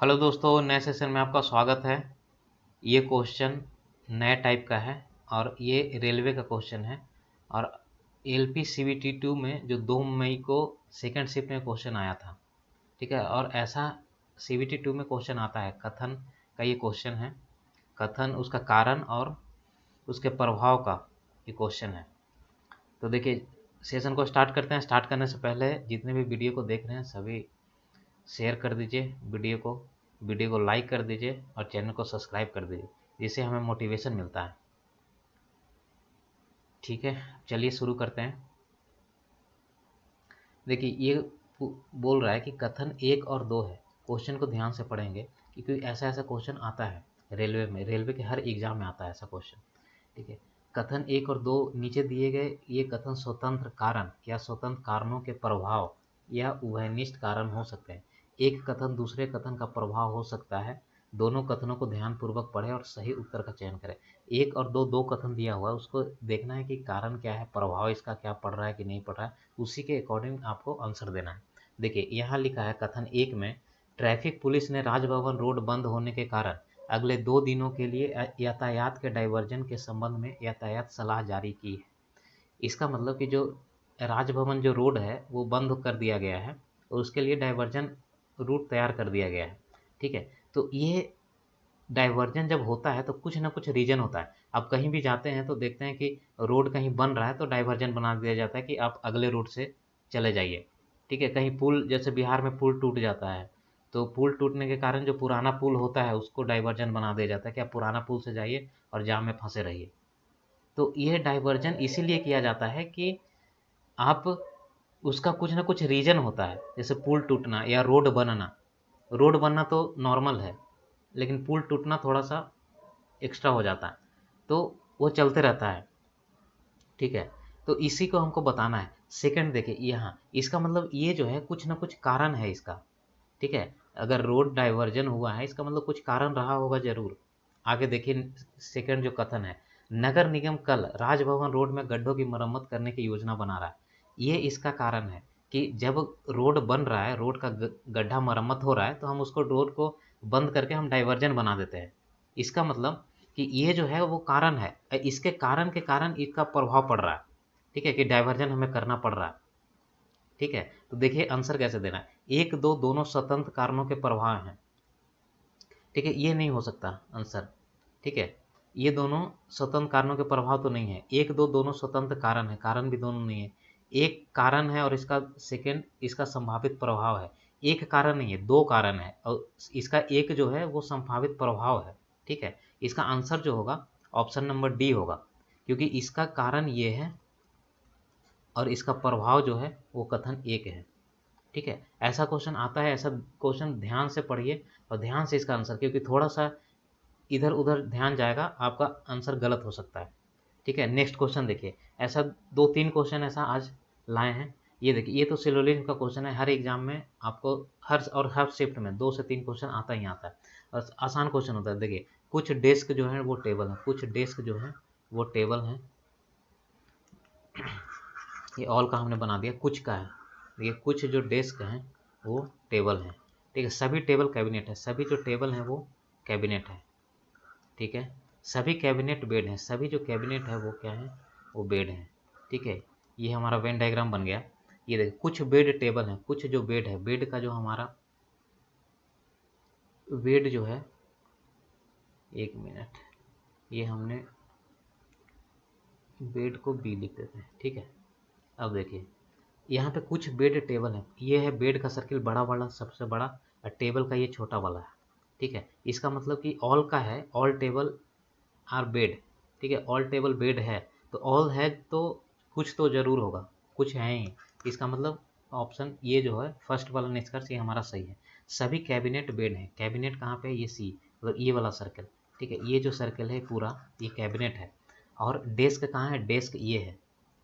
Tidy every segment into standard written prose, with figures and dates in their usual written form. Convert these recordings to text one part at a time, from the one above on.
Hello दोस्तों, नए session में आपका स्वागत है। ये क्वेश्चन नए टाइप का है और ये रेलवे का क्वेश्चन है। और एलपी सीबीटी 2 में जो 2 मई को सेकंड शिफ्ट में क्वेश्चन आया था, ठीक है। और ऐसा सीबीटी 2 में क्वेश्चन आता है, कथन का ये क्वेश्चन है। कथन, उसका कारण और उसके प्रभाव का ये क्वेश्चन है। तो देखिए, सेशन को स्टार्ट करते हैं। स्टार्ट करने से पहले जितने भी वीडियो को देख रहे हैं सभी शेयर कर दीजिए, वीडियो को लाइक कर दीजिए और चैनल को सब्सक्राइब कर दीजिए, जिससे हमें मोटिवेशन मिलता है। ठीक है, चलिए शुरू करते हैं। देखिए, ये बोल रहा है कि कथन 1 और 2 है। क्वेश्चन को ध्यान से पढ़ेंगे क्योंकि ऐसा ऐसा क्वेश्चन आता है रेलवे में। रेलवे के हर एग्जाम में आता है ऐसा क्वेश्चन, ठीक है। कथन 1 और 2 नीचे दिए गए ये कथन स्वतंत्र कारण या स्वतंत्र कारणों के प्रभाव या उभयनिष्ठ कारण हो सकते हैं। एक कथन दूसरे कथन का प्रभाव हो सकता है। दोनों कथनों को ध्यानपूर्वक पढ़ें और सही उत्तर का चयन करें। 1 और 2 कथन दिया हुआ है, उसको देखना है कि कारण क्या है, प्रभाव इसका क्या पड़ रहा है कि नहीं पड़ रहा है, उसी के अकॉर्डिंग आपको आंसर देना है। देखिए, यहाँ लिखा है कथन 1 में, ट्रैफिक पुलिस ने राजभवन रोड बंद होने के कारण अगले 2 दिनों के लिए यातायात के डायवर्जन के संबंध में यातायात सलाह जारी की है। इसका मतलब कि जो राजभवन जो रोड है वो बंद कर दिया गया है और उसके लिए डायवर्जन रूट तैयार कर दिया गया है, ठीक है। तो ये डायवर्जन जब होता है तो कुछ ना कुछ रीजन होता है। आप कहीं भी जाते हैं तो देखते हैं कि रोड कहीं बन रहा है तो डायवर्जन बना दिया जाता है कि आप अगले रूट से चले जाइए, ठीक है। कहीं पुल, जैसे बिहार में पुल टूट जाता है तो पुल टूटने के कारण जो पुराना पुल होता है उसको डायवर्जन बना दिया जाता है कि आप पुराना पुल से जाइए और जाम में फंसे रहिए। तो ये डायवर्जन इसीलिए किया जाता है कि आप, उसका कुछ ना कुछ रीजन होता है, जैसे पुल टूटना या रोड बनना। रोड बनना तो नॉर्मल है, लेकिन पुल टूटना थोड़ा सा एक्स्ट्रा हो जाता है, तो वो चलते रहता है, ठीक है। तो इसी को हमको बताना है। सेकंड देखिए, यहाँ इसका मतलब ये जो है कुछ ना कुछ कारण है इसका, ठीक है। अगर रोड डाइवर्जन हुआ है इसका मतलब कुछ कारण रहा होगा जरूर। आगे देखिए, सेकंड जो कथन है, नगर निगम कल राजभवन रोड में गड्ढों की मरम्मत करने की योजना बना रहा है। ये इसका कारण है कि जब रोड बन रहा है, रोड का गड्ढा मरम्मत हो रहा है, तो हम उसको रोड को बंद करके हम डाइवर्जन बना देते हैं। इसका मतलब कि ये जो है वो कारण है, इसके कारण के कारण इसका प्रभाव पड़ रहा है, ठीक है, कि डाइवर्जन हमें करना पड़ रहा है, ठीक है। तो देखिए आंसर कैसे देना है। 1 2 दोनों स्वतंत्र कारणों के प्रभाव हैं, ठीक है। ये नहीं हो सकता आंसर, ठीक है। ये दोनों स्वतंत्र कारणों के प्रभाव तो नहीं है। 1 2 दोनों स्वतंत्र कारण है, कारण भी दोनों नहीं है। एक कारण है और इसका सेकंड इसका संभावित प्रभाव है। एक कारण नहीं है, 2 कारण है और इसका एक जो है वो संभावित प्रभाव है, ठीक है। इसका आंसर जो होगा ऑप्शन नंबर डी होगा, क्योंकि इसका कारण ये है और इसका प्रभाव जो है वो कथन 1 है, ठीक है। ऐसा क्वेश्चन आता है, ऐसा क्वेश्चन ध्यान से पढ़िए और ध्यान से इसका आंसर, क्योंकि थोड़ा सा इधर उधर ध्यान जाएगा आपका आंसर गलत हो सकता है, ठीक है। नेक्स्ट क्वेश्चन देखिए, ऐसा 2 3 क्वेश्चन ऐसा आज लाए हैं। ये देखिए, ये तो सिलोजिज्म का क्वेश्चन है। हर एग्जाम में आपको हर शिफ्ट में 2 से 3 क्वेश्चन आता ही आता है और आसान क्वेश्चन होता है। देखिए, कुछ डेस्क जो है वो टेबल है, कुछ डेस्क जो है वो टेबल है। ये ऑल का हमने बना दिया, कुछ का है। देखिए, कुछ जो डेस्क हैं वो टेबल हैं, ठीक है। सभी टेबल कैबिनेट है, सभी जो टेबल हैं वो कैबिनेट है, ठीक है। सभी कैबिनेट बेड हैं, सभी जो कैबिनेट है वो क्या है, वो बेड है, ठीक है। ये हमारा वेन डायग्राम बन गया। ये देखिए, कुछ बेड टेबल है, कुछ जो बेड है, बेड का जो हमारा बेड जो है, 1 मिनट, ये हमने बेड को बी लिख देते हैं, ठीक है। अब देखिए, यहाँ पे कुछ बेड टेबल है। ये है बेड का सर्किल बड़ा वाला, सबसे बड़ा, और टेबल का ये छोटा वाला है, ठीक है। इसका मतलब कि ऑल का है, ऑल टेबल आर बेड, ठीक है। ऑल टेबल बेड है तो ऑल है तो कुछ तो जरूर होगा, कुछ है ही। इसका मतलब ऑप्शन ये जो है फर्स्ट वाला निष्कर्ष ये हमारा सही है। सभी कैबिनेट बेड है। कैबिनेट कहाँ पे है, ये सी, मतलब ये वाला सर्कल, ठीक है। ये जो सर्कल है पूरा ये कैबिनेट है। और डेस्क कहाँ है, डेस्क ये है,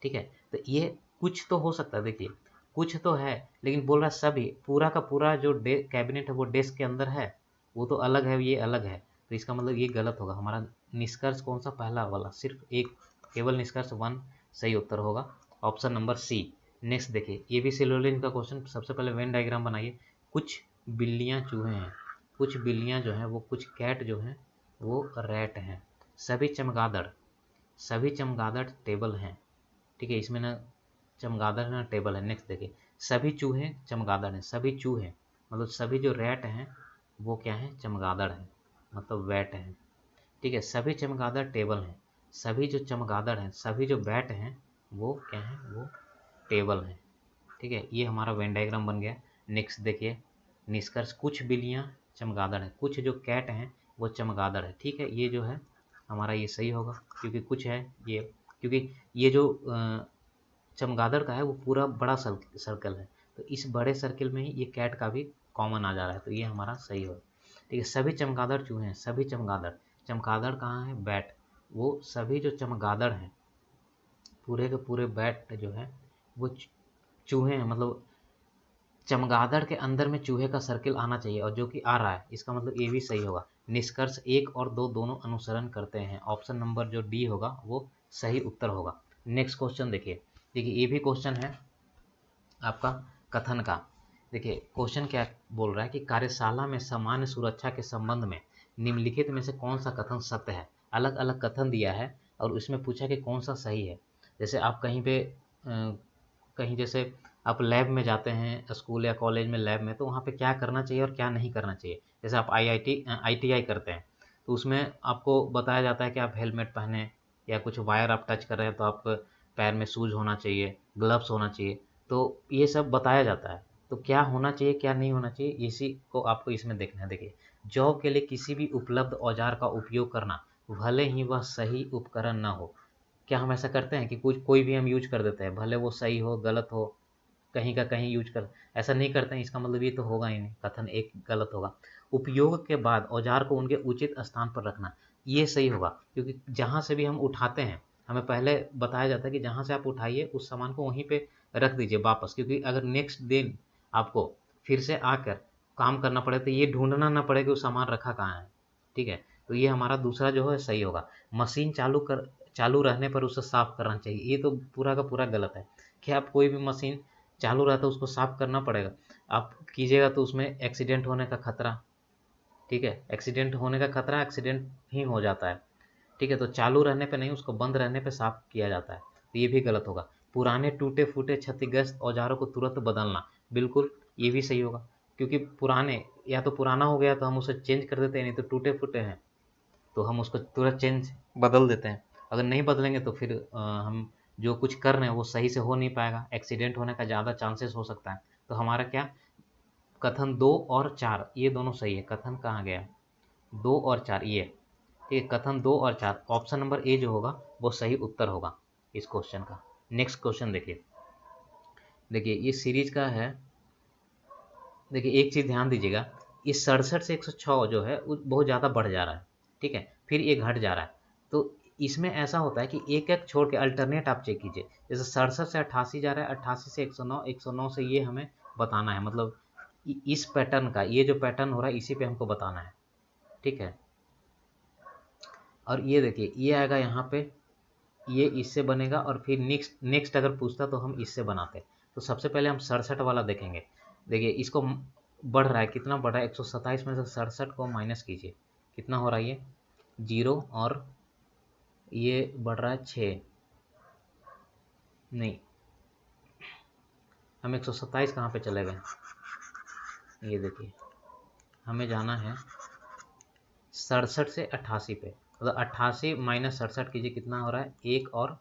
ठीक है। तो ये कुछ तो हो सकता है, देखिए कुछ तो है, लेकिन बोल रहा है सभी, पूरा का पूरा जो कैबिनेट है वो डेस्क के अंदर है, वो तो अलग है, ये अलग है। तो इसका मतलब ये गलत होगा। हमारा निष्कर्ष कौन सा, पहला वाला, सिर्फ एक, केवल निष्कर्ष 1 सही उत्तर होगा, ऑप्शन नंबर सी। नेक्स्ट देखिए, ये भी सिलोजिज्म का क्वेश्चन। सबसे पहले वेन डायग्राम बनाइए। कुछ बिल्लियाँ चूहे हैं, कुछ बिल्लियाँ जो हैं वो, कुछ कैट जो हैं वो रैट हैं। सभी चमगादड़ टेबल हैं। ठीक है, इसमें ना चमगादड़ है ना टेबल है। नेक्स्ट देखिए, सभी चूहे चमगादड़ हैं। सभी चूहे मतलब सभी जो रैट हैं वो क्या हैं, चमगादड़ हैं, मतलब वैट हैं। ठीक है, सभी चमगादड़ टेबल हैं। सभी जो चमगादड़ हैं, सभी जो बैट हैं वो क्या हैं, वो टेबल हैं। ठीक है, ये हमारा वेन डायग्राम बन गया। नेक्स्ट देखिए, निष्कर्ष, कुछ बिल्लियाँ चमगादड़ हैं, कुछ जो कैट हैं वो चमगादड़ है। ठीक है, ये जो है हमारा ये सही होगा, क्योंकि कुछ है ये, क्योंकि ये जो चमगादड़ का है वो पूरा बड़ा सर्कल है, तो इस बड़े सर्कल में ही ये कैट का भी कॉमन आ जा रहा है, तो ये हमारा सही होगा। ठीक है, सभी चमगादड़ चूहे हैं। सभी चमगादड़, चमगादड़ कहाँ है, बैट, वो सभी जो चमगादड़ हैं पूरे के पूरे बैट जो है वो चूहे हैं, मतलब चमगादड़ के अंदर में चूहे का सर्किल आना चाहिए, और जो कि आ रहा है, इसका मतलब ये भी सही होगा। निष्कर्ष 1 और 2 दोनों अनुसरण करते हैं। ऑप्शन नंबर जो डी होगा वो सही उत्तर होगा। नेक्स्ट क्वेश्चन देखिए, ये भी क्वेश्चन है आपका कथन का। देखिए क्वेश्चन क्या बोल रहा है कि कार्यशाला में सामान्य सुरक्षा के संबंध में निम्नलिखित में से कौन सा कथन सत्य है। अलग अलग कथन दिया है और उसमें पूछा कि कौन सा सही है। जैसे आप कहीं पे कहीं जैसे आप लैब में जाते हैं स्कूल या कॉलेज में, लैब में, तो वहाँ पे क्या करना चाहिए और क्या नहीं करना चाहिए। जैसे आप IIT करते हैं तो उसमें आपको बताया जाता है कि आप हेलमेट पहने, या कुछ वायर आप टच कर रहे हैं तो आप पैर में शूज़ होना चाहिए, ग्लव्स होना चाहिए, तो ये सब बताया जाता है। तो क्या होना चाहिए क्या नहीं होना चाहिए, इसी को आपको इसमें देखना है। देखिए, जॉब के लिए किसी भी उपलब्ध औजार का उपयोग करना, भले ही वह सही उपकरण ना हो। क्या हम ऐसा करते हैं कि कुछ कोई भी हम यूज कर देते हैं, भले वो सही हो गलत हो, कहीं का कहीं यूज कर, ऐसा नहीं करते हैं, इसका मतलब ये तो होगा ही नहीं, कथन एक गलत होगा। उपयोग के बाद औजार को उनके उचित स्थान पर रखना, ये सही होगा, क्योंकि जहाँ से भी हम उठाते हैं हमें पहले बताया जाता है कि जहाँ से आप उठाइए उस सामान को वहीं पे रख दीजिए वापस, क्योंकि अगर नेक्स्ट दिन आपको फिर से आकर काम करना पड़े तो ये ढूंढना ना पड़े कि वो सामान रखा कहाँ है। ठीक है, तो ये हमारा दूसरा जो है सही होगा। मशीन चालू रहने पर उसे साफ करना चाहिए, ये तो पूरा का पूरा गलत है। कि आप कोई भी मशीन चालू रहता है उसको साफ करना पड़ेगा, आप कीजिएगा तो उसमें एक्सीडेंट होने का खतरा। ठीक है, एक्सीडेंट होने का खतरा, एक्सीडेंट ही हो जाता है। ठीक है, तो चालू रहने पे नहीं, उसको बंद रहने पे साफ किया जाता है, तो ये भी गलत होगा। पुराने टूटे फूटे क्षतिग्रस्त औजारों को तुरंत बदलना, बिल्कुल ये भी सही होगा, क्योंकि पुराने, या तो पुराना हो गया तो हम उसे चेंज कर देते हैं, नहीं तो टूटे फूटे हैं तो हम उसको तुरंत बदल देते हैं। अगर नहीं बदलेंगे तो फिर हम जो कुछ कर रहे हैं वो सही से हो नहीं पाएगा, एक्सीडेंट होने का ज़्यादा चांसेस हो सकता है। तो हमारा क्या, कथन 2 और 4 ये दोनों सही है। कथन कहाँ गया, 2 और 4 ये, ठीक है, कथन 2 और 4, ऑप्शन नंबर ए जो होगा वो सही उत्तर होगा इस क्वेश्चन का। नेक्स्ट क्वेश्चन देखिए, ये सीरीज का है। देखिए एक चीज़ ध्यान दीजिएगा, इस 67 से 106 जो है वो बहुत ज़्यादा बढ़ जा रहा है। ठीक है, फिर ये घट जा रहा है, तो इसमें ऐसा होता है कि एक एक छोड़ के अल्टरनेट आप चेक कीजिए। जैसे 67 से 88 जा रहा है, 88 से 109, 109 से ये हमें बताना है, मतलब इस पैटर्न का, ये जो पैटर्न हो रहा है इसी पे हमको बताना है। ठीक है, और ये देखिए ये आएगा यहाँ पे, ये इससे बनेगा, और फिर नेक्स्ट नेक्स्ट अगर पूछता तो हम इससे बनाते। तो सबसे पहले हम 67 वाला देखेंगे। देखिए इसको बढ़ रहा है, कितना बढ़ रहा है, 127 में से 67 को माइनस कीजिए, कितना हो रहा है ये 0, और ये बढ़ रहा है 6, नहीं हम 127 कहाँ पे चले गए, ये देखिए हमें जाना है 67 से 88 पे, मतलब 88 माइनस 67 कीजिए, कितना हो रहा है 1, और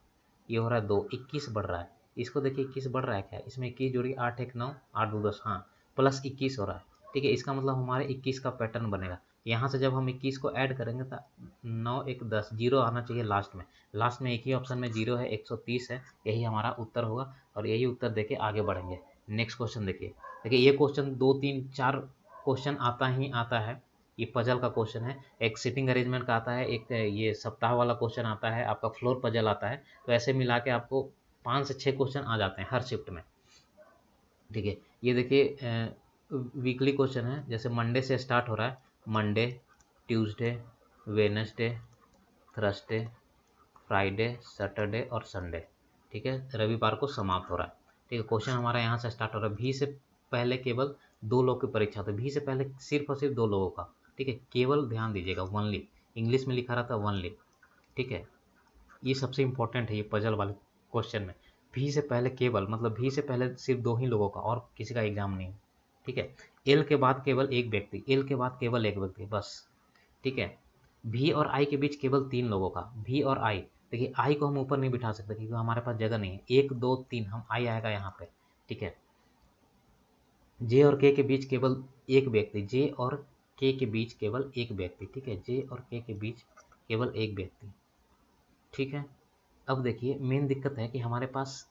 ये हो रहा है 2, 21 बढ़ रहा है। इसको देखिए 21 बढ़ रहा है क्या, इसमें 21 जोड़ी 8 1 9 8 2 10, हाँ प्लस 21 हो रहा है। ठीक है, इसका मतलब हमारे 21 का पैटर्न बनेगा। यहाँ से जब हम 21 को ऐड करेंगे तो 9 1 10, 0 आना चाहिए लास्ट में। लास्ट में एक ही ऑप्शन में 0 है, 130 है, यही हमारा उत्तर होगा, और यही उत्तर देके आगे बढ़ेंगे। नेक्स्ट क्वेश्चन देखिए ये क्वेश्चन 2 3 4 क्वेश्चन आता ही आता है। ये पजल का क्वेश्चन है, एक सिटिंग अरेंजमेंट का आता है, एक ये सप्ताह वाला क्वेश्चन आता है, आपका फ्लोर पजल आता है, तो ऐसे मिला के आपको 5 से 6 क्वेश्चन आ जाते हैं हर शिफ्ट में। ठीक है, ये देखिए वीकली क्वेश्चन है, जैसे मंडे से स्टार्ट हो रहा है, Monday, Tuesday, Wednesday, Thursday, Friday, Saturday और संडे। ठीक है, रविवार को समाप्त हो रहा है। ठीक है, क्वेश्चन हमारा यहाँ से स्टार्ट हो रहा है। भी से पहले केवल 2 लोग की परीक्षा होती है, भी से पहले सिर्फ और सिर्फ 2 लोगों का, ठीक है, केवल ध्यान दीजिएगा, ओनली, इंग्लिश में लिखा रहता है ओनली, ठीक है। ये सबसे इंपॉर्टेंट है ये पजल वाले क्वेश्चन में। भी से पहले केवल, मतलब भी से पहले सिर्फ 2 ही लोगों का, और किसी का एग्जाम नहीं, ठीक है। एल के बाद केवल एक व्यक्ति, एल के बाद केवल एक व्यक्ति, बस, ठीक है। भी और आई के बीच केवल 3 लोगों का, भी और आई। देखिए आई को हम ऊपर नहीं बिठा सकते क्योंकि हमारे पास जगह नहीं है, 1 2 3 हम आई आएगा यहाँ पे, ठीक है। जे और के बीच केवल एक व्यक्ति, जे और के बीच केवल एक व्यक्ति, ठीक है, जे और के बीच केवल एक व्यक्ति, ठीक है। अब देखिए मेन दिक्कत है कि हमारे पास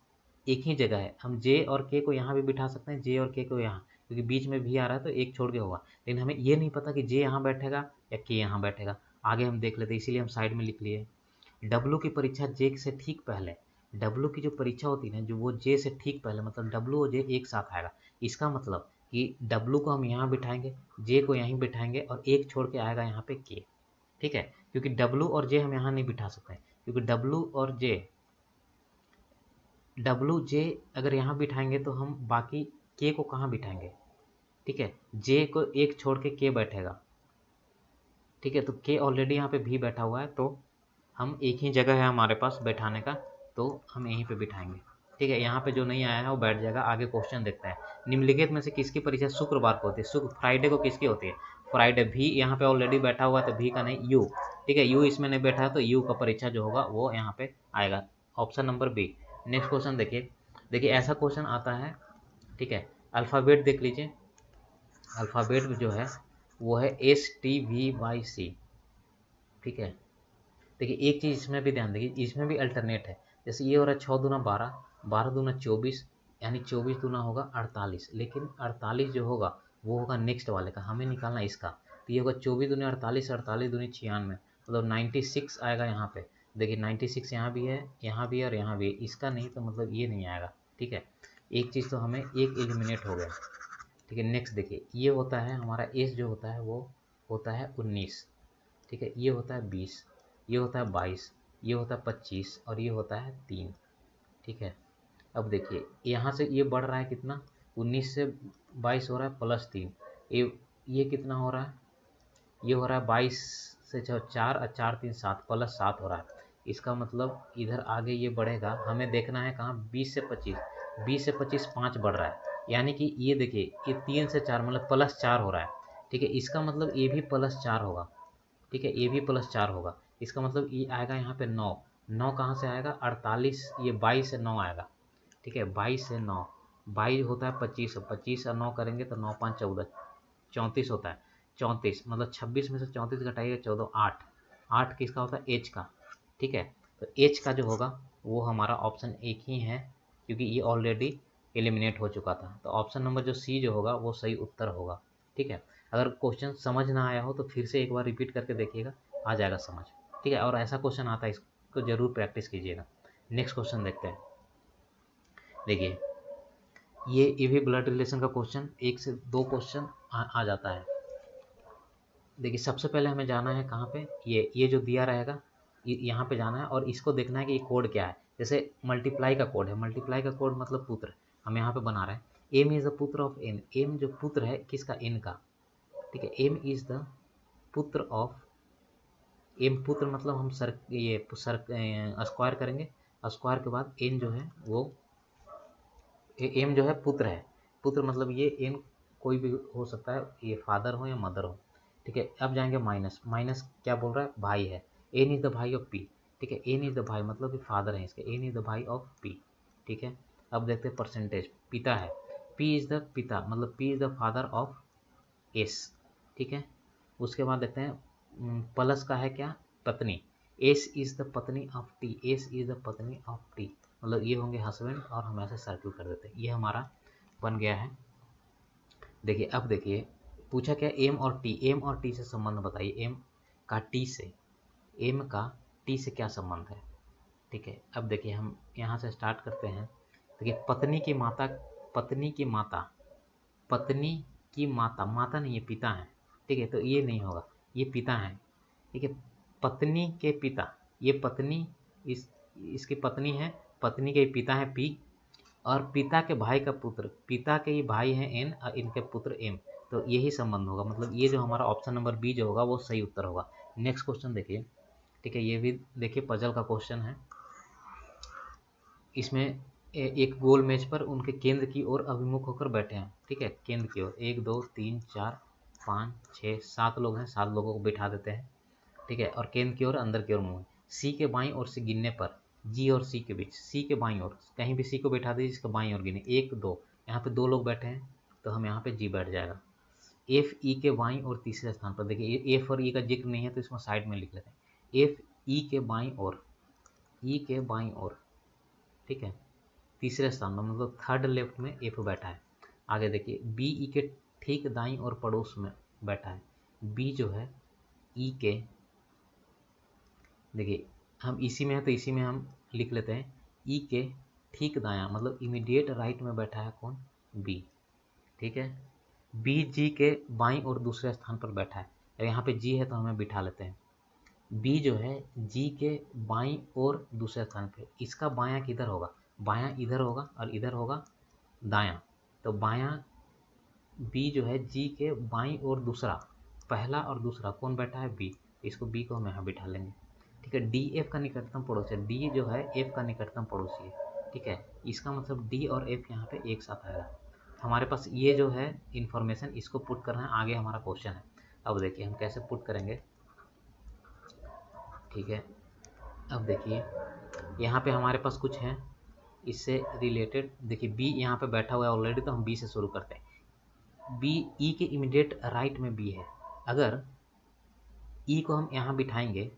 एक ही जगह है, हम जे और के को यहाँ भी बिठा सकते हैं, जे और के को यहाँ, क्योंकि बीच में भी आ रहा है तो एक छोड़ के होगा, लेकिन हमें ये नहीं पता कि जे यहाँ बैठेगा या के यहाँ बैठेगा। आगे हम देख लेते हैं, इसीलिए हम साइड में लिख लिए। डब्लू की परीक्षा जे से ठीक पहले, डब्लू की जो परीक्षा होती है ना, जो वो जे से ठीक पहले, मतलब डब्लू और जे एक साथ आएगा। इसका मतलब कि डब्लू को हम यहाँ बिठाएंगे, जे को यहीं बिठाएंगे, और एक छोड़ के आएगा यहाँ पे के, ठीक है। क्योंकि डब्लू और जे हम यहाँ नहीं बिठा सकते हैं, क्योंकि डब्लू जे अगर यहाँ बिठाएंगे तो हम बाकी के को कहाँ बिठाएंगे, ठीक है। जे को एक छोड़ के के बैठेगा, ठीक है, तो के ऑलरेडी यहाँ पे भी बैठा हुआ है, तो हम एक ही जगह है हमारे पास बैठाने का, तो हम यहीं पे बिठाएंगे, ठीक है। यहाँ पे जो नहीं आया है वो बैठ जाएगा। आगे क्वेश्चन देखते हैं, निम्नलिखित में से किसकी परीक्षा शुक्रवार को होती है? शुक्र, फ्राइडे को किसकी होती है? फ्राइडे। भी यहाँ पे ऑलरेडी बैठा हुआ है तो भी का नहीं, यू, ठीक है, यू इसमें नहीं बैठा है तो यू का परीक्षा जो होगा वो यहाँ पे आएगा, option number B. Next question देखिए, देखिए ऐसा क्वेश्चन आता है, ठीक है। अल्फ़ाबेट देख लीजिए, अल्फ़ाबेट जो है वो है STVYC, ठीक है। देखिए एक चीज़ इसमें भी ध्यान देखिए, इसमें भी अल्टरनेट है। जैसे ये हो रहा है 6 दूना 12, 12 दूना 24, यानी 24 दूना होगा 48, लेकिन 48 जो होगा वो होगा नेक्स्ट वाले का, हमें निकालना इसका। तो ये होगा 24 दूनी 48, 48 दूनी 96, मतलब 96 आएगा यहाँ पे। देखिए 96 यहाँ भी है, यहाँ भी है और यहाँ भी है, इसका नहीं तो मतलब ये नहीं आएगा, ठीक है। एक चीज़ तो हमें एक एलिमिनेट हो गया, ठीक है। नेक्स्ट देखिए, ये होता है हमारा एस जो होता है वो होता है 19, ठीक है। ये होता है 20, ये होता है 22, ये होता है 25 और ये होता है 3, ठीक है। अब देखिए यहाँ से ये बढ़ रहा है कितना, 19 से 22 हो रहा है +3, ये कितना हो रहा है, ये हो रहा है 22 से 4 और 4 3 7 +7 हो रहा है। इसका मतलब इधर आगे ये बढ़ेगा, हमें देखना है कहाँ, 20 से 25, 20 से 25 5 बढ़ रहा है, यानी कि ये देखिए ये 3 से 4 मतलब +4 हो रहा है, ठीक है। इसका मतलब ये भी +4 होगा, ठीक है, ये भी +4 होगा। इसका मतलब ये आएगा यहाँ पे 9, 9 कहाँ से आएगा, 48, ये 22 से 9 आएगा, ठीक है, 22 से 9, 22 होता है 25, 25 और 9 करेंगे तो 9 5 14, 34 होता है, 34 मतलब 26 में से 34 घटाइए 14, 8, 8 किसका होता है, एच का, ठीक है। तो एच का जो होगा वो हमारा ऑप्शन एक ही है, क्योंकि ये ऑलरेडी एलिमिनेट हो चुका था, तो ऑप्शन नंबर जो सी जो होगा वो सही उत्तर होगा, ठीक है। अगर क्वेश्चन समझ ना आया हो तो फिर से एक बार रिपीट करके देखिएगा, आ जाएगा समझ, ठीक है। और ऐसा क्वेश्चन आता है, इसको जरूर प्रैक्टिस कीजिएगा। नेक्स्ट क्वेश्चन देखते हैं, देखिए ये भी ब्लड रिलेशन का क्वेश्चन, 1 से 2 क्वेश्चन आ जाता है। देखिए सबसे पहले हमें जाना है कहाँ पे, ये जो दिया रहेगा यहाँ पे जाना है, और इसको देखना है कि ये कोड क्या है। जैसे मल्टीप्लाई का कोड है, मल्टीप्लाई का कोड मतलब पुत्र, हम यहाँ पे बना रहे हैं, एम इज़ द पुत्र ऑफ एन, एम जो पुत्र है किसका, एन का, ठीक है। एम इज़ द पुत्र ऑफ, एम पुत्र मतलब हम स्क्वायर करेंगे, स्क्वायर के बाद एन जो है वो, एम जो है पुत्र है, पुत्र मतलब ये एन कोई भी हो सकता है, ये फादर हो या मदर हो, ठीक है। अब जाएंगे माइनस, माइनस क्या बोल रहा है, भाई है, एन इज द भाई ऑफ पी, ठीक है, एन इज द भाई मतलब कि फादर है इसके, एन इज द भाई ऑफ पी, ठीक है। अब देखते हैं परसेंटेज, पिता है, पी इज द पिता मतलब P is the father of S, ठीक है। उसके बाद देखते हैं प्लस का है क्या, पत्नी, एस इज द पत्नी of T, S is the पत्नी ऑफ टी, मतलब ये होंगे हस्बैंड, और हम ऐसे सर्कल कर देते हैं, ये हमारा बन गया है। देखिए अब देखिए पूछा क्या, एम और टी, एम और टी से संबंध बताइए, एम का टी से, एम का टी से क्या संबंध है, ठीक है। अब देखिए हम यहाँ से स्टार्ट करते हैं, देखिए पत्नी की माता, पत्नी की माता, पत्नी की माता, माता नहीं ये पिता है, ठीक है, तो ये नहीं होगा, ये पिता है, ठीक है। पत्नी के पिता, ये पत्नी, इसकी पत्नी है, पत्नी के पिता है पी, और पिता के भाई का पुत्र, पिता के ही भाई हैं एन और इनके पुत्र एम, तो यही संबंध होगा, मतलब ये जो हमारा ऑप्शन नंबर बी जो होगा वो सही उत्तर होगा। नेक्स्ट क्वेश्चन देखिए, ठीक है, ये भी देखिए पजल का क्वेश्चन है। इसमें एक गोल मेज पर उनके केंद्र की ओर अभिमुख होकर बैठे हैं, ठीक है, केंद्र की ओर 1 2 3 4 5 6 7 लोग हैं, 7 लोगों को बिठा देते हैं, ठीक है, और केंद्र की ओर अंदर की ओर मुंह है। सी के बाईं ओर से गिनने पर जी और सी के बीच, सी के बाईं ओर कहीं भी सी को बैठा दीजिए, जिसके बाईं ओर गिने 1 2, यहाँ पे 2 लोग बैठे हैं तो हम यहाँ पे जी बैठ जाएगा। एफ ई के बाईं और तीसरे स्थान पर, देखिए एफ और ई का जिक्र नहीं है तो इसको साइड में लिख लेते हैं। एफ ई के बाईं ओर, ई के बाईं ओर, ठीक है, तीसरे स्थान पर मतलब थर्ड लेफ्ट में एफ बैठा है। आगे देखिए बी ई के ठीक दाईं और पड़ोस में बैठा है। बी जो है ई के, देखिए हम इसी में है तो इसी में हम लिख लेते हैं, ई के ठीक दायां मतलब इमीडिएट राइट में बैठा है कौन, बी, ठीक है। बी जी के बाईं और दूसरे स्थान पर बैठा है, यहाँ पे जी है तो हमें बिठा लेते हैं। बी जो है जी के बाईं और दूसरे स्थान पे, इसका बायां किधर होगा, बायां इधर होगा और इधर होगा दायां, तो बायां बी जो है जी के बाईं और दूसरा, पहला और दूसरा कौन बैठा है, बी, इसको बी को हम यहाँ बिठा लेंगे, ठीक है। डी एफ का निकटतम पड़ोसी है, डी जो है एफ का निकटतम पड़ोसी है, ठीक है, इसका मतलब डी और एफ यहाँ पे एक साथ आएगा। हमारे पास ये जो है इन्फॉर्मेशन, इसको पुट करना है, आगे हमारा क्वेश्चन है। अब देखिए हम कैसे पुट करेंगे, ठीक है। अब देखिए यहाँ पे हमारे पास कुछ है इससे रिलेटेड, देखिए बी यहाँ पे बैठा हुआ है ऑलरेडी, तो हम बी से शुरू करते हैं। बी ई के इमीडिएट राइट में बी है, अगर ई को हम यहाँ बिठाएंगे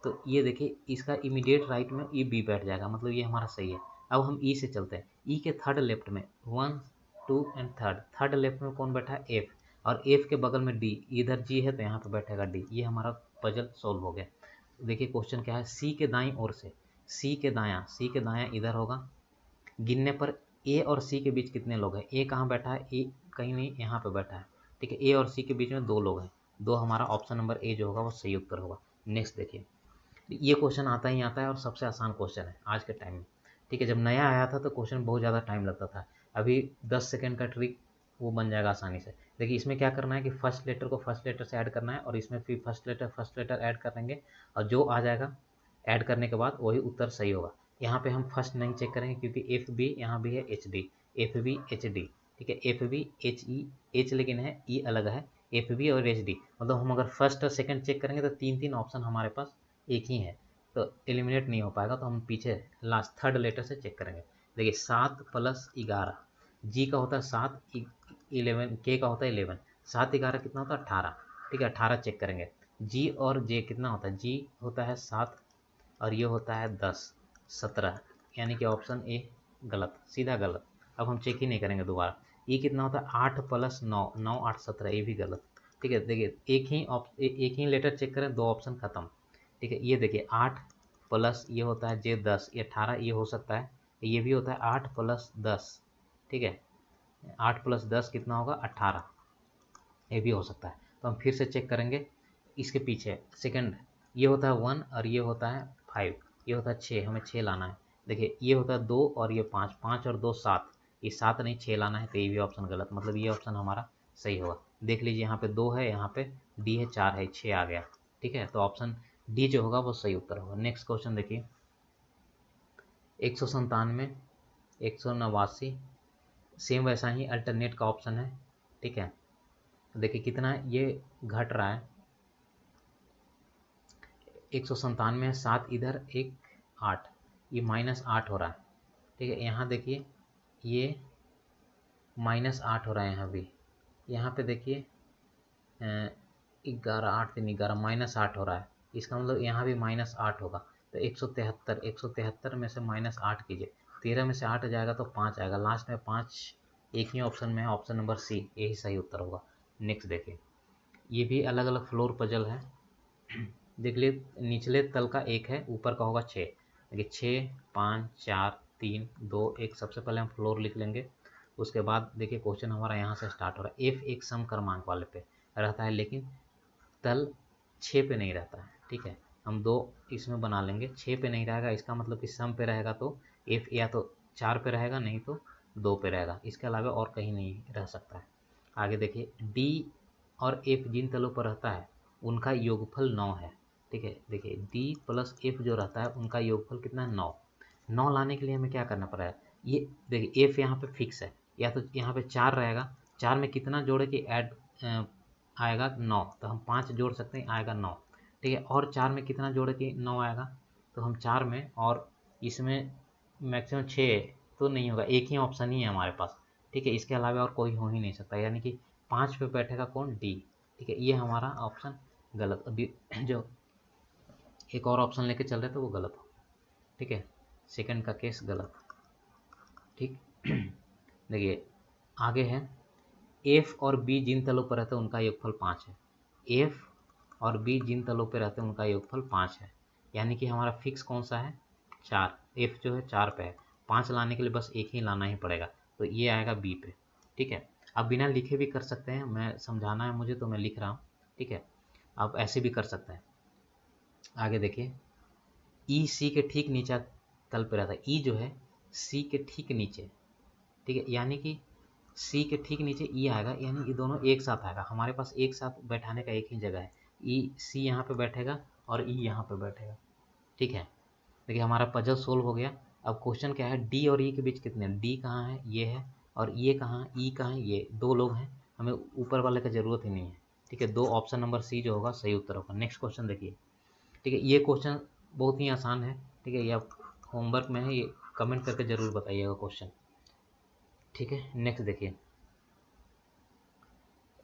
तो ये देखिए इसका इमीडिएट राइट में ई बी बैठ जाएगा, मतलब ये हमारा सही है। अब हम ई से चलते हैं, ई के थर्ड लेफ्ट में 1 2 एंड थर्ड लेफ्ट में कौन बैठा है, एफ, और एफ के बगल में डी, इधर जी है तो यहाँ पे बैठेगा डी, ये हमारा पजल सॉल्व हो गया। देखिए क्वेश्चन क्या है, सी के दाईं ओर से, सी के दायां इधर होगा, गिनने पर ए और सी के बीच कितने लोग हैं, ए कहाँ बैठा है, ए कहीं नहीं यहाँ पे बैठा है, ठीक है, ए और सी के बीच में 2 लोग हैं, दो, हमारा ऑप्शन नंबर ए जो होगा वो सही उत्तर होगा। नेक्स्ट देखिए, ये क्वेश्चन आता ही आता है और सबसे आसान क्वेश्चन है आज के टाइम में, ठीक है। जब नया आया था तो क्वेश्चन बहुत ज़्यादा टाइम लगता था, अभी 10 सेकंड का ट्रिक वो बन जाएगा आसानी से। देखिए इसमें क्या करना है कि फर्स्ट लेटर को फर्स्ट लेटर से ऐड करना है, और इसमें फिर फर्स्ट लेटर ऐड करेंगे, और जो आ जाएगा ऐड करने के बाद वही उत्तर सही होगा। यहाँ पे हम फर्स्ट नहीं चेक करेंगे क्योंकि एफ बी यहाँ भी है, H D, F B H D, ठीक है, F B H E, H लेकिन है, ई अलग है, एफ बी और एच डी, मतलब हम अगर फर्स्ट और सेकंड चेक करेंगे तो 3 ऑप्शन हमारे पास एक ही है, तो एलिमिनेट नहीं हो पाएगा, तो हम पीछे लास्ट थर्ड लेटर से चेक करेंगे। देखिए 7 + 11, जी का होता है 7, 11, के का होता है 11, 7 11 कितना होता है 18, ठीक है, 18 चेक करेंगे। जी और जे कितना होता है, जी होता है 7 और ये होता है 10, 17, यानी कि ऑप्शन ए गलत, सीधा गलत। अब हम चेक ही नहीं करेंगे दोबारा। ये कितना होता है 8 + 9, 9 8 17, ये भी गलत, ठीक है। देखिए एक ही लेटर चेक करें, 2 ऑप्शन खत्म, ठीक है। ये देखिए 8 प्लस ये होता है जे 10, ये 18, ये हो सकता है, ये भी होता है 8 + 10, ठीक है, 8 + 10 कितना होगा 18, ये भी हो सकता है। तो हम फिर से चेक करेंगे इसके पीछे सेकंड, ये होता है 1 और ये होता है 5, ये होता है 6, हमें 6 लाना है। देखिए ये होता है 2 और ये 5, 5 और 2 7, ये 7 नहीं 6 लाना है, तो ये भी ऑप्शन गलत, मतलब ये ऑप्शन हमारा सही होगा। देख लीजिए यहाँ पे 2 है, यहाँ पे डी है, 4 है, 6 आ गया, ठीक है, तो ऑप्शन डी जो होगा वो सही उत्तर होगा। नेक्स्ट क्वेश्चन देखिए, 197, 189, सेम वैसा ही अल्टरनेट का ऑप्शन है, ठीक है। देखिए कितना ये घट रहा है, 197 है, 7 इधर, 1 8, ये -8 हो रहा है, ठीक है। यहाँ देखिए ये -8 हो रहा है, यहाँ भी, यहाँ पे देखिए 11 8 3 11, -8 हो रहा है, इसका मतलब यहाँ भी -8 होगा, तो 173 में से -8 कीजिए, 13 में से 8 जाएगा तो 5 आएगा, लास्ट में 5 एक ही ऑप्शन में है, ऑप्शन नंबर सी यही सही उत्तर होगा। नेक्स्ट देखिए, ये भी अलग अलग फ्लोर पजल है, देख लिए निचले तल का 1 है, ऊपर का होगा 6, देखिए 6 5 4 3 2 1, सबसे पहले हम फ्लोर लिख लेंगे। उसके बाद देखिए क्वेश्चन हमारा यहाँ से स्टार्ट हो रहा है, एफ एक सम क्रमांक वाले पे रहता है लेकिन तल 6 पे नहीं रहता है, ठीक है, हम 2 इसमें बना लेंगे, 6 पे नहीं रहेगा, इसका मतलब कि सम पे रहेगा तो एफ या तो 4 पे रहेगा, नहीं तो 2 पे रहेगा, इसके अलावा और कहीं नहीं रह सकता है। आगे देखिए, डी और एफ जिन तलों पर रहता है उनका योगफल 9 है। ठीक है, देखिए डी प्लस एफ जो रहता है उनका योगफल कितना है, 9। 9 लाने के लिए हमें क्या करना पड़ेगा, ये देखिए एफ यहाँ पे फिक्स है, या तो यहाँ पे 4 रहेगा, 4 में कितना जोड़े कि ऐड आएगा 9, तो हम 5 जोड़ सकते हैं, आएगा 9। ठीक है, और 4 में कितना जोड़े कि 9 आएगा, तो हम 4 में और इसमें मैक्सिमम 6 तो नहीं होगा, एक ही ऑप्शन ही है हमारे पास। ठीक है, इसके अलावा और कोई हो ही नहीं सकता, यानी कि 5 पे बैठेगा कौन, डी। ठीक है, ये हमारा ऑप्शन गलत, अभी जो एक और ऑप्शन लेके चल रहे थे वो गलत हो। ठीक है, सेकंड का केस गलत। ठीक देखिए आगे है, एफ और बी जिन तलों पर रहते हैं उनका योगफल 5 है। एफ और बी जिन तलों पर रहते हैं उनका योगफल 5 है, यानी कि हमारा फिक्स कौन सा है, 4। एफ जो है 4 पे है, 5 लाने के लिए बस एक ही लाना ही पड़ेगा, तो ये आएगा बी पे। ठीक है, आप बिना लिखे भी कर सकते हैं, मैं समझाना है मुझे तो मैं लिख रहा हूँ। ठीक है, आप ऐसे भी कर सकते हैं। आगे देखिए, ई सी के ठीक नीचे तल पे रहता है, ई जो है सी के ठीक नीचे। ठीक है, यानी कि सी के ठीक नीचे ई आएगा, यानी ये दोनों एक साथ आएगा, हमारे पास एक साथ बैठाने का एक ही जगह है। ई सी यहाँ पे बैठेगा और ई यहाँ पे बैठेगा। ठीक है, देखिए हमारा पजल सोल्व हो गया। अब क्वेश्चन क्या है, डी और ई के बीच कितने, डी कहाँ है, ये है, और ये कहाँ, ई कहाँ है, ये 2 लोग हैं, हमें ऊपर वाले का ज़रूरत ही नहीं है। ठीक है, 2 ऑप्शन नंबर सी जो होगा सही उत्तर होगा। नेक्स्ट क्वेश्चन देखिए। ठीक है, ये क्वेश्चन बहुत ही आसान है। ठीक है, ये आप होमवर्क में है, ये कमेंट करके ज़रूर बताइएगा क्वेश्चन। ठीक है, नेक्स्ट देखिए,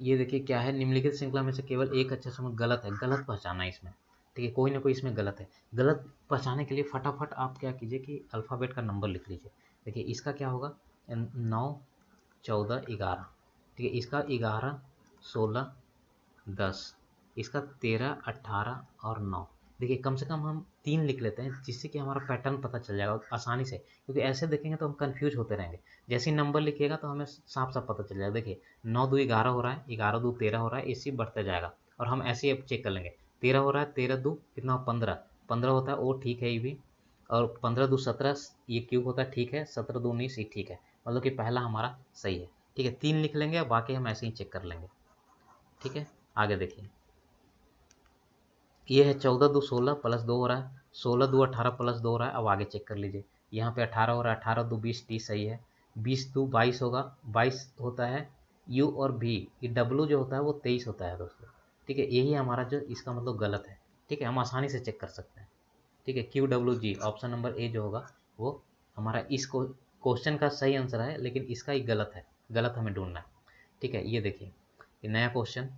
ये देखिए क्या है, निम्नलिखित श्रृंखला में से केवल एक अच्छा समूह गलत है, गलत पहचाना है इसमें। ठीक है, कोई ना कोई इसमें गलत है। गलत पहचाने के लिए फटाफट आप क्या कीजिए कि अल्फ़ाबेट का नंबर लिख लीजिए। देखिए इसका क्या होगा, 9, 14, 11। ठीक है, इसका 11, 16, 10, इसका 13, 18 और 9। देखिए कम से कम हम 3 लिख लेते हैं, जिससे कि हमारा पैटर्न पता चल जाएगा आसानी से, क्योंकि ऐसे देखेंगे तो हम कंफ्यूज होते रहेंगे। जैसे ही नंबर लिखिएगा तो हमें साफ साफ पता चल जाएगा। देखिए 9 2 11 हो रहा है, 11 2 13 हो रहा है, इसी बढ़ते जाएगा। और हम ऐसे ही अब चेक कर लेंगे, 13 हो रहा है, 13 2 कितना, 15, 15 होता है, वो ठीक है ये भी। और 15 2 17, ये क्यूब होता है, ठीक है, 17 2 19, ये ठीक है, मतलब कि पहला हमारा सही है। ठीक है, 3 लिख लेंगे, अब बाकी हम ऐसे ही चेक कर लेंगे। ठीक है, आगे देखिए, ये है 14 2 16 प्लस 2 हो रहा है, 16 2 18 प्लस 2 हो रहा है। अब आगे चेक कर लीजिए, यहाँ पे 18 हो रहा है, 18 2 20, टी सही है। 20 2 22 होगा, 22 होता है यू और भी, ये डब्लू जो होता है वो 23 होता है दोस्तों। ठीक है, यही हमारा जो इसका मतलब गलत है। ठीक है, हम आसानी से चेक कर सकते हैं। ठीक है, Q W G, option number A जो होगा वो हमारा इस क्वेश्चन का सही आंसर है, लेकिन इसका ही गलत है, गलत हमें ढूंढना है। ठीक है, ये देखिए, ये नया क्वेश्चन।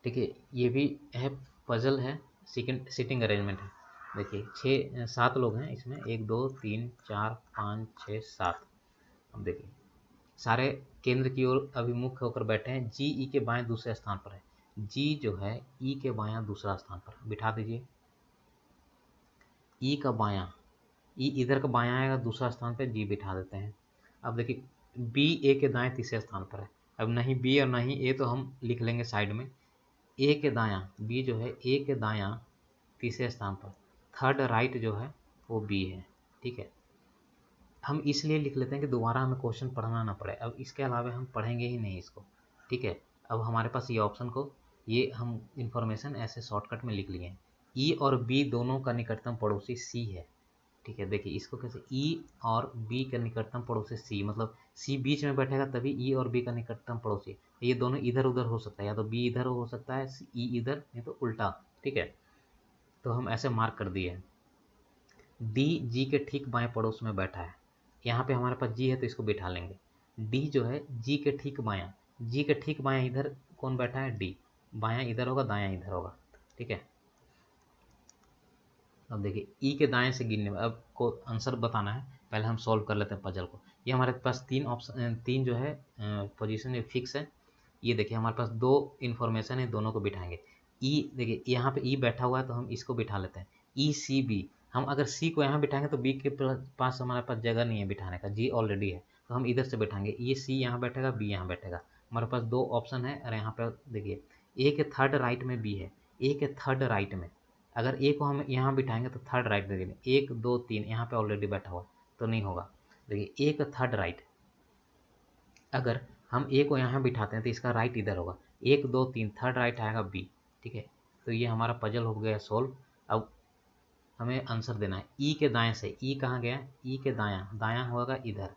ठीक है, ये भी है, पजल है, सीटिंग अरेंजमेंट है। देखिए 7 लोग हैं इसमें, 1 2 3 4 5 6 7। अब देखिए सारे केंद्र की ओर अभिमुख होकर बैठे हैं, जी ई के बाएं दूसरे स्थान पर है। जी जो है ई के बायां दूसरा स्थान पर बिठा दीजिए। ई का बायां, ई इधर का बायां आएगा दूसरा स्थान पर, जी बिठा देते हैं। अब देखिए बी ए के दाएं तीसरे स्थान पर है। अब नहीं बी और नहीं ए तो हम लिख लेंगे साइड में। ए के दायां, बी जो है ए के दायां तीसरे स्थान पर, थर्ड राइट जो है वो बी है। ठीक है, हम इसलिए लिख लेते हैं कि दोबारा हमें क्वेश्चन पढ़ना ना पड़े, अब इसके अलावा हम पढ़ेंगे ही नहीं इसको। ठीक है, अब हमारे पास ये ऑप्शन को, ये हम इंफॉर्मेशन ऐसे शॉर्टकट में लिख लिए हैं। ई और बी दोनों का निकटतम पड़ोसी सी है। ठीक है, देखिए इसको कैसे, ई और बी का निकटतम पड़ोसी सी, मतलब सी बीच में बैठेगा तभी ई और बी का निकटतम पड़ोसी। ये दोनों इधर उधर हो सकता है, या तो बी इधर हो सकता है, ई इधर, नहीं तो उल्टा। ठीक है, तो हम ऐसे मार्क कर दिए हैं। डी जी के ठीक बाएं पड़ोस में बैठा है, यहाँ पे हमारे पास जी है तो इसको बिठा लेंगे। डी जो है जी के ठीक बायां, जी के ठीक बायां इधर कौन बैठा है, डी। बायां इधर होगा, दायां इधर होगा। ठीक है, अब देखिए ई के दाएं से गिनने में, अब को आंसर बताना है, पहले हम सॉल्व कर लेते हैं पजल को। ये हमारे पास 3 ऑप्शन, 3 जो है पोजीशन फिक्स है। ये देखिए हमारे पास 2 इन्फॉर्मेशन है, दोनों को बिठाएंगे। ई देखिए यहाँ पे ई बैठा हुआ है तो हम इसको बिठा लेते हैं, ई सी बी। हम अगर सी को यहाँ बिठाएंगे तो बी के पास हमारे पास जगह नहीं है बिठाने का, जी ऑलरेडी है, तो हम इधर से बैठाएंगे। ये सी यहाँ बैठेगा, बी यहाँ बैठेगा, हमारे पास 2 ऑप्शन है। और यहाँ पे देखिए ए के थर्ड राइट में बी है, ए के थर्ड राइट में, अगर ए को हम यहाँ बिठाएंगे तो थर्ड राइट में देंगे, 1 2 3 यहाँ पे ऑलरेडी बैठा हुआ तो नहीं होगा। देखिए ए का थर्ड राइट, अगर हम ए को यहाँ बिठाते हैं तो इसका राइट इधर होगा, 1 2 3 थर्ड राइट आएगा बी। ठीक है, तो ये हमारा पजल हो गया सोल्व। अब हमें आंसर देना है ई के दाएं से। ई कहाँ गया? ई के दायां, दायां होगा इधर।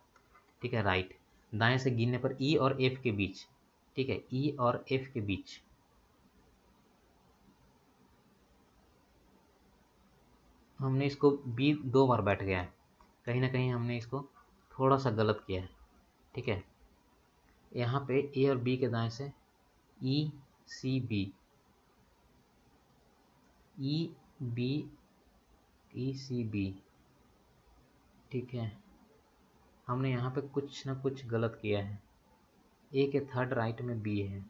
ठीक है, राइट। दाएं से गिनने पर ई और एफ के बीच। ठीक है, ई और एफ के बीच। हमने इसको बी 2 बार बैठ गया है, कहीं ना कहीं हमने इसको थोड़ा सा गलत किया है। ठीक है, यहाँ पे ए और बी के दाएं से ई सी बी, ई बी, ई सी बी। ठीक है, हमने यहाँ पे कुछ ना कुछ गलत किया है। ए के थर्ड राइट में बी है,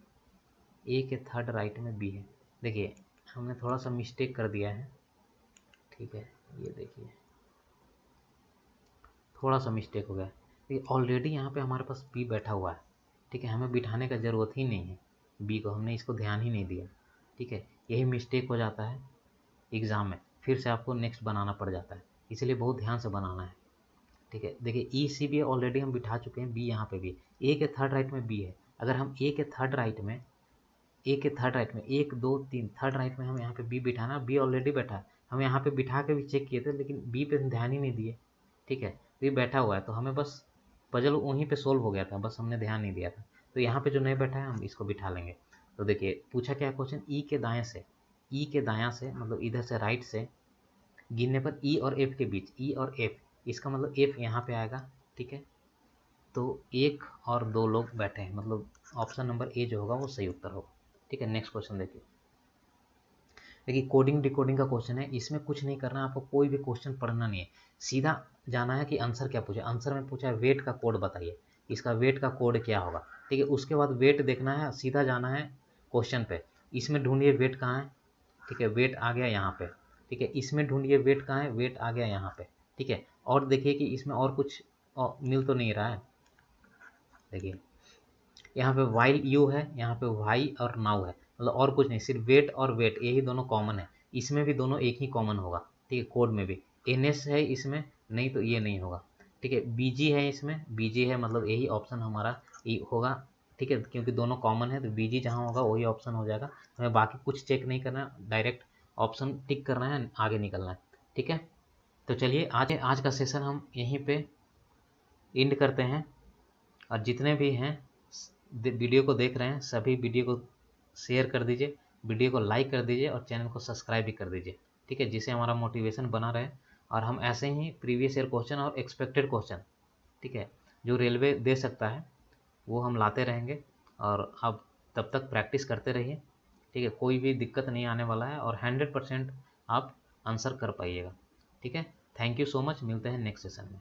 ए के थर्ड राइट में बी है। देखिए हमने थोड़ा सा मिस्टेक कर दिया है। ठीक है, ये देखिए थोड़ा सा मिस्टेक हो गया। देखिए ऑलरेडी यहाँ पे हमारे पास बी बैठा हुआ है। ठीक है, हमें बिठाने का ज़रूरत ही नहीं है बी को, हमने इसको ध्यान ही नहीं दिया। ठीक है, यही मिस्टेक हो जाता है एग्ज़ाम में, फिर से आपको नेक्स्ट बनाना पड़ जाता है, इसलिए बहुत ध्यान से बनाना है। ठीक है, देखिए ई सी बी ऑलरेडी हम बिठा चुके हैं, बी यहाँ पे भी, ए के थर्ड राइट में बी है। अगर हम ए के थर्ड राइट में, ए के थर्ड राइट में 1 2 3 थर्ड राइट में हम यहाँ पे बी बिठाना, बी ऑलरेडी बैठा है। हम यहाँ पे बिठा के भी चेक किए थे लेकिन बी पे ध्यान ही नहीं दिए। ठीक है, तो ये बैठा हुआ है तो हमें बस पजल वहीं पे सोल्व हो गया था, बस हमने ध्यान नहीं दिया था। तो यहाँ पे जो नहीं बैठा है हम इसको बिठा लेंगे। तो देखिए पूछा क्या क्वेश्चन, ई के दाएं से, ई के दायां से मतलब इधर से राइट से गिनने पर ई और एफ के बीच, ई और एफ, इसका मतलब एफ यहाँ पे आएगा। ठीक है, तो 1 और 2 लोग बैठे हैं, मतलब ऑप्शन नंबर ए जो होगा वो सही उत्तर होगा। ठीक है, नेक्स्ट क्वेश्चन देखिए। देखिए कोडिंग डिकोडिंग का क्वेश्चन है, इसमें कुछ नहीं करना है आपको, कोई भी क्वेश्चन पढ़ना नहीं है, सीधा जाना है कि आंसर क्या पूछा। आंसर में पूछा है वेट का कोड बताइए, इसका वेट का कोड क्या होगा। ठीक है, उसके बाद वेट देखना है, सीधा जाना है क्वेश्चन पे, इसमें ढूंढिए वेट कहाँ है। ठीक है, वेट आ गया यहाँ पे। ठीक है, इसमें ढूंढिए वेट कहाँ है, वेट आ गया यहाँ पे। ठीक है, और देखिए कि इसमें और कुछ मिल तो नहीं रहा है। देखिए यहाँ पे वाइल यू है, यहाँ पे वाई और नाउ है, मतलब और कुछ नहीं, सिर्फ वेट और वेट यही दोनों कॉमन है। इसमें भी दोनों एक ही कॉमन होगा। ठीक है, कोड में भी एनएस है इसमें, नहीं तो ये नहीं होगा। ठीक है, बीजी है इसमें, बीजी है मतलब यही ऑप्शन हमारा होगा। ठीक है, क्योंकि दोनों कॉमन है तो बीजी जहाँ होगा वही ऑप्शन हो जाएगा। हमें बाकी कुछ चेक नहीं करना, डायरेक्ट ऑप्शन टिक करना है, आगे निकलना है। ठीक है, तो चलिए आज का सेशन हम यहीं पे एंड करते हैं। और जितने भी हैं वीडियो को देख रहे हैं सभी वीडियो को शेयर कर दीजिए, वीडियो को लाइक कर दीजिए और चैनल को सब्सक्राइब भी कर दीजिए। ठीक है, जिससे हमारा मोटिवेशन बना रहे और हम ऐसे ही प्रीवियस ईयर क्वेश्चन और एक्सपेक्टेड क्वेश्चन, ठीक है, जो रेलवे दे सकता है वो हम लाते रहेंगे। और अब तब तक प्रैक्टिस करते रहिए। ठीक है, कोई भी दिक्कत नहीं आने वाला है और 100% आप आंसर कर पाइएगा। ठीक है, थैंक यू सो मच, मिलते हैं नेक्स्ट सेशन में।